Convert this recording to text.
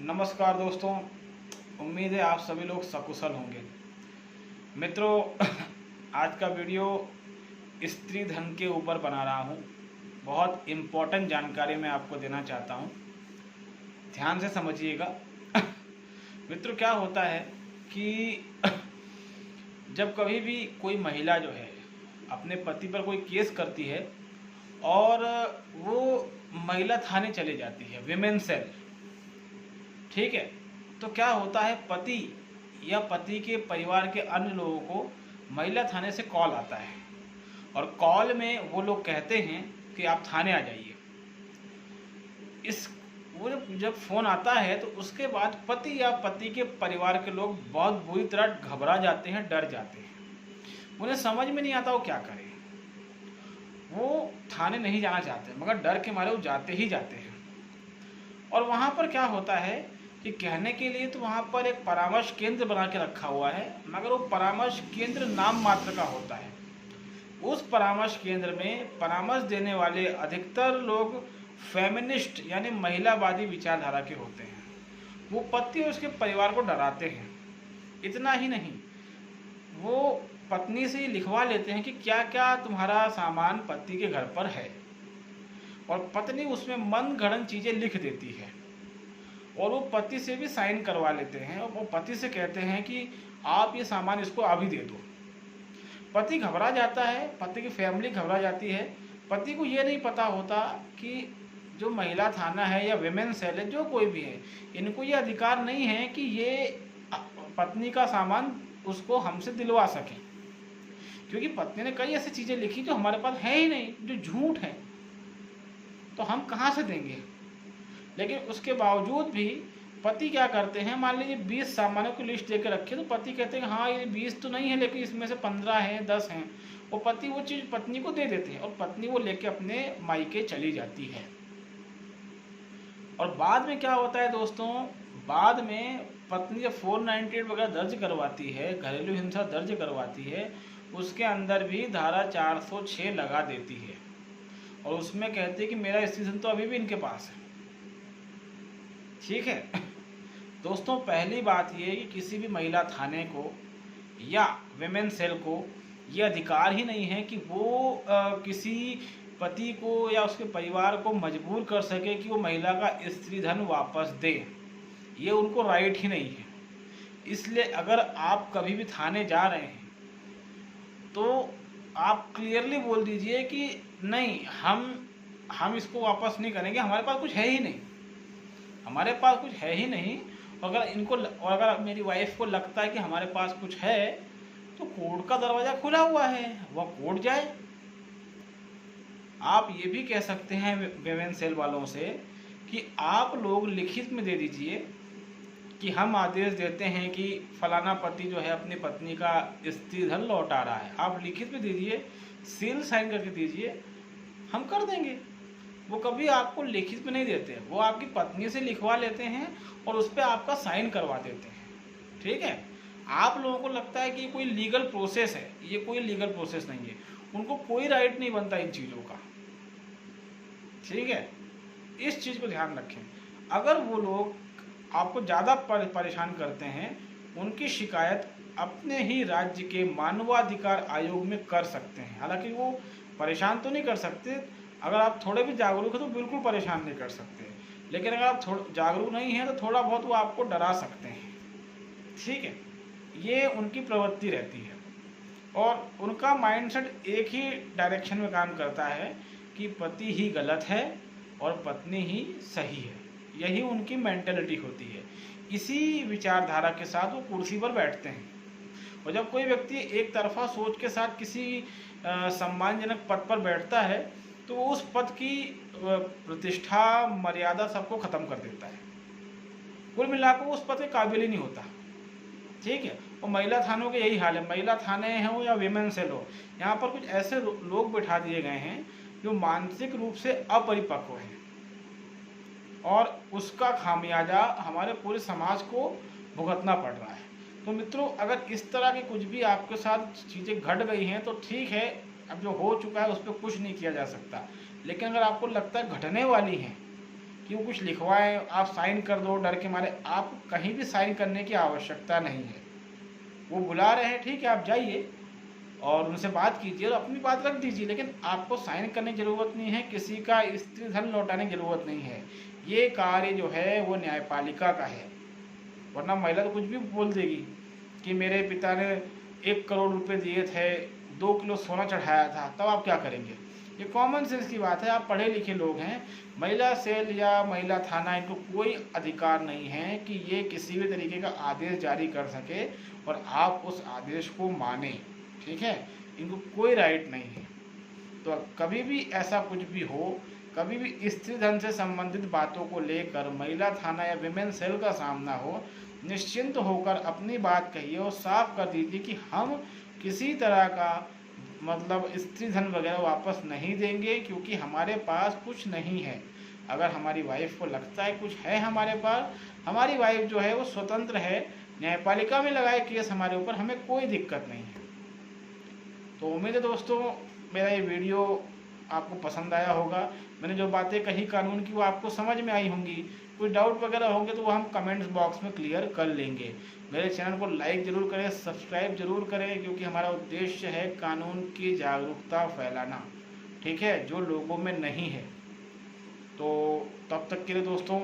नमस्कार दोस्तों, उम्मीद है आप सभी लोग सकुशल होंगे। मित्रों, आज का वीडियो स्त्री धन के ऊपर बना रहा हूँ। बहुत इम्पोर्टेंट जानकारी मैं आपको देना चाहता हूँ, ध्यान से समझिएगा। मित्रों, क्या होता है कि जब कभी भी कोई महिला जो है अपने पति पर कोई केस करती है और वो महिला थाने चली जाती है, विमेन सेल, ठीक है, तो क्या होता है, पति या पति के परिवार के अन्य लोगों को महिला थाने से कॉल आता है और कॉल में वो लोग कहते हैं कि आप थाने आ जाइए। वो जब फ़ोन आता है तो उसके बाद पति या पति के परिवार के लोग बहुत बुरी तरह घबरा जाते हैं, डर जाते हैं। उन्हें समझ में नहीं आता वो क्या करें। वो थाने नहीं जाना चाहते मगर डर के मारे वो जाते ही जाते हैं। और वहाँ पर क्या होता है कि कहने के लिए तो वहाँ पर एक परामर्श केंद्र बना के रखा हुआ है, मगर वो परामर्श केंद्र नाम मात्र का होता है। उस परामर्श केंद्र में परामर्श देने वाले अधिकतर लोग फेमिनिस्ट यानी महिलावादी विचारधारा के होते हैं। वो पति और उसके परिवार को डराते हैं। इतना ही नहीं, वो पत्नी से लिखवा लेते हैं कि क्या क्या तुम्हारा सामान पति के घर पर है, और पत्नी उसमें मनगढ़ंत चीज़ें लिख देती है और वो पति से भी साइन करवा लेते हैं और वो पति से कहते हैं कि आप ये सामान इसको अभी दे दो। पति घबरा जाता है, पति की फैमिली घबरा जाती है। पति को ये नहीं पता होता कि जो महिला थाना है या विमेन सेल है, जो कोई भी है, इनको ये अधिकार नहीं है कि ये पत्नी का सामान उसको हमसे दिलवा सकें, क्योंकि पत्नी ने कई ऐसी चीज़ें लिखी जो हमारे पास है ही नहीं, जो झूठ है, तो हम कहाँ से देंगे। लेकिन उसके बावजूद भी पति क्या करते हैं, मान लीजिए 20 सामानों की लिस्ट देकर रखे, तो पति कहते हैं हाँ ये 20 तो नहीं है, लेकिन इसमें से 15 हैं, 10 हैं। वो पति वो चीज़ पत्नी को दे देते हैं और पत्नी वो लेके अपने मायके चली जाती है। और बाद में क्या होता है दोस्तों, बाद में पत्नी जब 498 वगैरह दर्ज करवाती है, घरेलू हिंसा दर्ज करवाती है, उसके अंदर भी धारा 406 लगा देती है और उसमें कहती है कि मेरा स्टेशन तो अभी भी इनके पास है। ठीक है दोस्तों, पहली बात ये है कि किसी भी महिला थाने को या विमेन सेल को ये अधिकार ही नहीं है कि वो किसी पति को या उसके परिवार को मजबूर कर सके कि वो महिला का स्त्री धन वापस दे। ये उनको राइट ही नहीं है। इसलिए अगर आप कभी भी थाने जा रहे हैं तो आप क्लियरली बोल दीजिए कि नहीं, हम इसको वापस नहीं करेंगे, हमारे पास कुछ है ही नहीं, हमारे पास कुछ है ही नहीं। और अगर मेरी वाइफ को लगता है कि हमारे पास कुछ है तो कोर्ट का दरवाज़ा खुला हुआ है, वह कोर्ट जाए। आप ये भी कह सकते हैं विमेन सेल वालों से कि आप लोग लिखित में दे दीजिए कि हम आदेश देते हैं कि फलाना पति जो है अपनी पत्नी का स्त्री धन लौटा रहा है। आप लिखित में दीजिए, सील साइन करके दीजिए, हम कर देंगे। वो कभी आपको लिखित में नहीं देते, वो आपकी पत्नी से लिखवा लेते हैं और उस पर आपका साइन करवा देते हैं। ठीक है, आप लोगों को लगता है कि ये कोई लीगल प्रोसेस है, ये कोई लीगल प्रोसेस नहीं है। उनको कोई राइट नहीं बनता इन चीज़ों का। ठीक है, इस चीज़ को ध्यान रखें। अगर वो लोग आपको ज़्यादा परेशान करते हैं, उनकी शिकायत अपने ही राज्य के मानवाधिकार आयोग में कर सकते हैं। हालांकि वो परेशान तो नहीं कर सकते, अगर आप थोड़े भी जागरूक हैं तो बिल्कुल परेशान नहीं कर सकते, लेकिन अगर आप जागरूक नहीं हैं तो थोड़ा बहुत वो आपको डरा सकते हैं। ठीक है, ये उनकी प्रवृत्ति रहती है और उनका माइंडसेट एक ही डायरेक्शन में काम करता है कि पति ही गलत है और पत्नी ही सही है। यही उनकी मेंटेलिटी होती है। इसी विचारधारा के साथ वो कुर्सी पर बैठते हैं। और जब कोई व्यक्ति एक तरफा सोच के साथ किसी सम्मानजनक पद पर बैठता है तो वो उस पद की प्रतिष्ठा, मर्यादा सबको ख़त्म कर देता है। कुल मिलाकर उस पद के काबिल ही नहीं होता। ठीक है, और महिला थानों के यही हाल है। महिला थाने हो या विमेन सेल हो, यहाँ पर कुछ ऐसे लोग बैठा दिए गए हैं जो मानसिक रूप से अपरिपक्व हैं और उसका खामियाजा हमारे पूरे समाज को भुगतना पड़ रहा है। तो मित्रों, अगर इस तरह की कुछ भी आपके साथ चीज़ें घट गई हैं तो ठीक है, अब जो हो चुका है उस पर कुछ नहीं किया जा सकता। लेकिन अगर आपको लगता है घटने वाली हैं कि वो कुछ लिखवाएं, आप साइन कर दो डर के मारे। आप कहीं भी साइन करने की आवश्यकता नहीं है। वो बुला रहे हैं, ठीक है, आप जाइए और उनसे बात कीजिए और अपनी बात रख दीजिए, लेकिन आपको साइन करने की ज़रूरत नहीं है, किसी का स्त्री धन लौटाने की ज़रूरत नहीं है। ये कार्य जो है वो न्यायपालिका का है। वरना महिला तो कुछ भी बोल देगी कि मेरे पिता ने 1 करोड़ रुपए दिए थे, 2 किलो सोना चढ़ाया था, तब आप क्या करेंगे? ये कॉमन सेंस की बात है। आप पढ़े लिखे लोग हैं। महिला सेल या महिला थाना, इनको कोई अधिकार नहीं है कि ये किसी भी तरीके का आदेश जारी कर सके और आप उस आदेश को माने, ठीक है? इनको कोई राइट नहीं है। तो कभी भी ऐसा कुछ भी हो, कभी भी स्त्री धन से संबंधित बातों को लेकर महिला थाना या विमेन सेल का सामना हो, निश्चिंत होकर अपनी बात कहिए और साफ कर दीजिए कि हम किसी तरह का मतलब स्त्री धन वगैरह वापस नहीं देंगे, क्योंकि हमारे पास कुछ नहीं है। अगर हमारी वाइफ को लगता है कुछ है हमारे पास, हमारी वाइफ जो है वो स्वतंत्र है, न्यायपालिका में लगाए केस हमारे ऊपर, हमें कोई दिक्कत नहीं है। तो उम्मीद है दोस्तों मेरा ये वीडियो आपको पसंद आया होगा। मैंने जो बातें कही कानून की वो आपको समझ में आई होंगी। कोई डाउट वगैरह होंगे तो वो हम कमेंट्स बॉक्स में क्लियर कर लेंगे। मेरे चैनल को लाइक ज़रूर करें, सब्सक्राइब जरूर करें, क्योंकि हमारा उद्देश्य है कानून की जागरूकता फैलाना, ठीक है, जो लोगों में नहीं है। तो तब तक के लिए दोस्तों